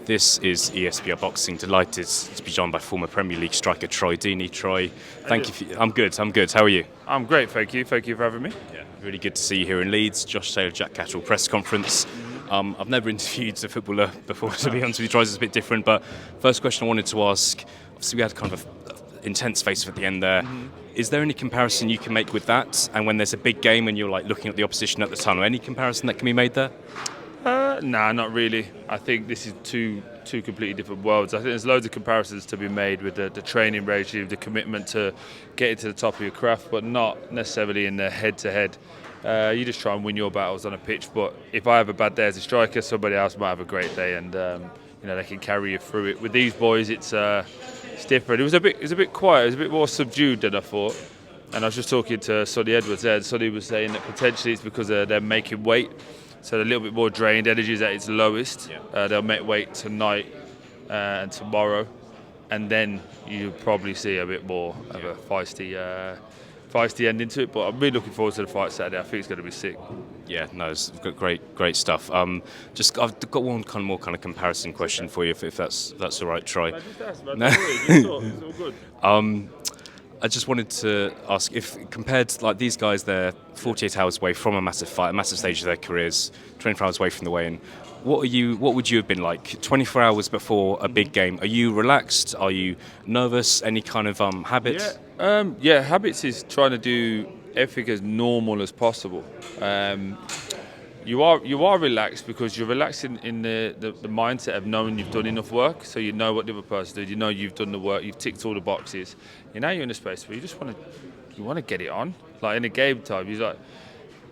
This is ESBR Boxing. Delighted to be joined by former Premier League striker Troy Deeney. Troy, thank you. I'm good. How are you? I'm great, thank you. Thank you for having me. Yeah, really good to see you here in Leeds. Josh Taylor, Jack Catterall press conference. I've never interviewed a footballer before, to be honest with you. Troy's a bit different, but first question I wanted to ask. Obviously, we had kind of an intense face-off at the end there. Is there any comparison you can make with that? And when there's a big game and you're like looking at the opposition at the tunnel, any comparison that can be made there? Nah, not really. I think this is two completely different worlds. I think there's loads of comparisons to be made with the training regime, the commitment to getting to the top of your craft, but not necessarily in the head-to-head. You just try and win your battles on a pitch. But if I have a bad day as a striker, somebody else might have a great day, and they can carry you through it. With these boys, it's different. It was a bit quiet. It was a bit more subdued than I thought. And I was just talking to Sonny Edwards there, and Sonny was saying that potentially it's because they're making weight. So they're a little bit more drained. Energy is at its lowest. They'll make weight tonight and tomorrow, and then you probably see a bit more of a feisty ending to it. But I'm really looking forward to the fight Saturday. I think it's going to be sick. Yeah, no, it's great stuff. I've got one more comparison question for you, if that's all right, Troy. Just ask, man. It's all good. I just wanted to ask, if compared to like these guys, they're 48 hours away from a massive fight, a massive stage of their careers, 24 hours away from the weigh-in. What would you have been like 24 hours before a big game? Are you relaxed? Are you nervous? Any kind of habits? Habits is trying to do everything as normal as possible. You are relaxed because you're relaxed in the mindset of knowing you've done enough work, so you know what the other person did. You know you've done the work, you've ticked all the boxes. Now you're in a space where you just want to get it on. Like in a game time, you're like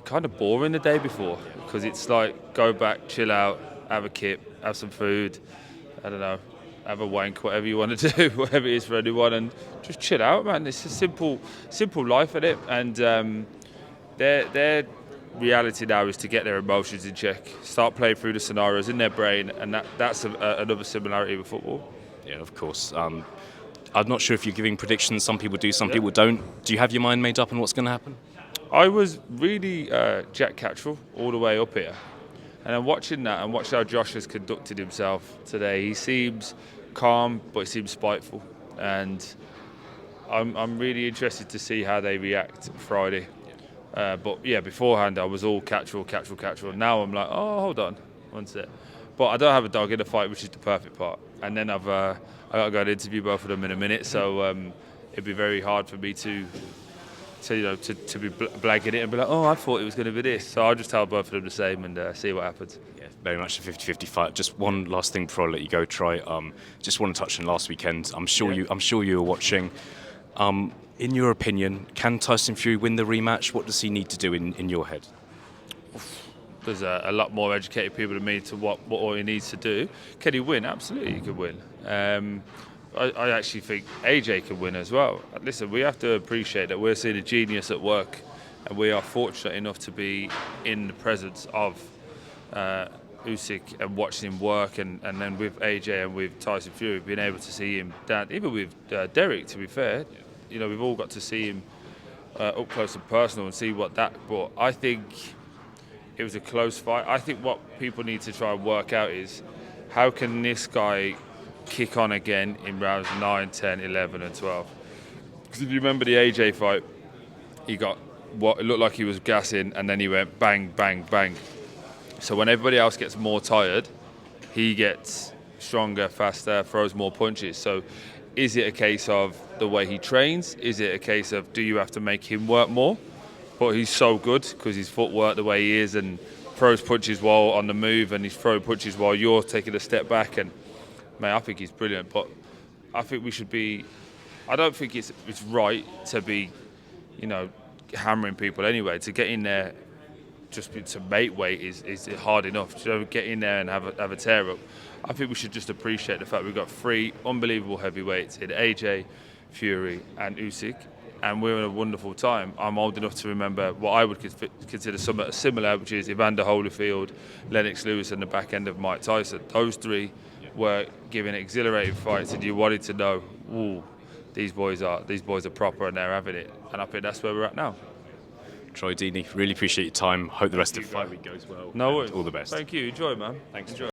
kind of boring the day before because it's like go back, chill out, have a kip, have some food. I don't know, have a wank, whatever you want to do, whatever it is for anyone, and just chill out, man. It's a simple life at it, and their reality now is to get their emotions in check, start playing through the scenarios in their brain, and that's another similarity with football. Yeah, of course. I'm not sure if you're giving predictions. Some people do, some people don't. Do you have your mind made up on what's going to happen? I was really Jack Catterall all the way up here, and I'm watching that and watching how Josh has conducted himself today. He seems calm, but he seems spiteful, and I'm really interested to see how they react Friday. But beforehand I was all Catterall. Now I'm like, oh, hold on, one sec. But I don't have a dog in the fight, which is the perfect part. And then I got to go and interview both of them in a minute, so it'd be very hard for me to be blagging it and be like, oh, I thought it was going to be this. So I'll just tell both of them the same and see what happens. Yeah, very much a 50-50 fight. Just one last thing before I let you go, Troy. Just want to touch on last weekend. I'm sure you were watching. In your opinion, can Tyson Fury win the rematch? What does he need to do in your head? There's a lot more educated people than me to what all he needs to do. Can he win? Absolutely, he could win. I actually think AJ can win as well. Listen, we have to appreciate that we're seeing a genius at work, and we are fortunate enough to be in the presence of Usyk and watching him work, and then with AJ and with Tyson Fury, being able to see him down, even with Derek, to be fair. We've all got to see him up close and personal and see what that brought. I think it was a close fight. I think what people need to try and work out is how can this guy kick on again in rounds 9, 10, 11 and 12. Because if you remember the AJ fight, he got what it looked like he was gassing, and then he went bang, bang, bang. So when everybody else gets more tired, he gets stronger, faster, throws more punches. So is it a case of the way he trains? Is it a case of do you have to make him work more? But he's so good because his footwork the way he is, and throws punches while on the move, and he's throwing punches while you're taking a step back. And man, I think he's brilliant. But I think we should be. I don't think it's right to be, hammering people anyway. To get in there, just to make weight is hard enough. To get in there and have a tear up. I think we should just appreciate the fact we've got 3 unbelievable heavyweights in AJ, Fury and Usyk, and we're in a wonderful time. I'm old enough to remember what I would consider somewhat similar, which is Evander Holyfield, Lennox Lewis and the back end of Mike Tyson. Those 3 were giving exhilarating fights, and you wanted to know, ooh, these boys are proper and they're having it. And I think that's where we're at now. Troy Deeney, really appreciate your time. Hope the rest of the fight week goes well. No worries. All the best. Thank you. Enjoy, man. Thanks. Enjoy.